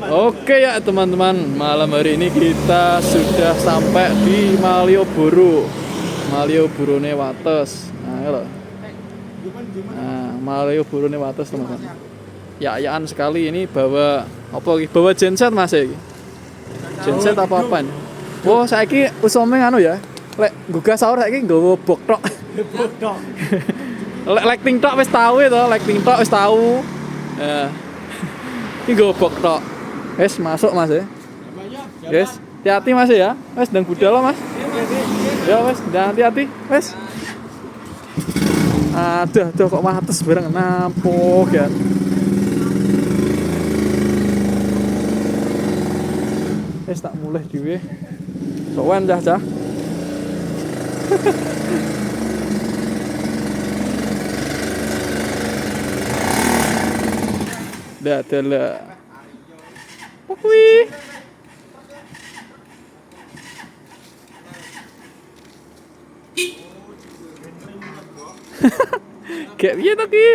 Oke ya teman-teman, malam hari ini kita sudah sampai di Malioboro. Malioboro Wates. Nah, ya loh. Nah, Malioboro Wates teman-teman. Ya-yaan sekali ini bawa apa iki? Bawa genset Mas iki. Genset apa-apaan? Oh, saiki usome anu ya. Lek gugah sahur saiki nggawa bok tok. Bok tok. Lek lighting tok wis tau to, lighting tok wis tau. Ya. Iki nggawa bok tok. Wes masuk Mas ya. Yes, hati-hati Mas ya. Wes dan budal Mas. Ya wes, dan hati-hati. Wes. Aduh, kok wates bareng nampok ya. Wes tak mulai dhewe. Sowan cah-cah. Dah telah. Wih. Kayak piye to ki?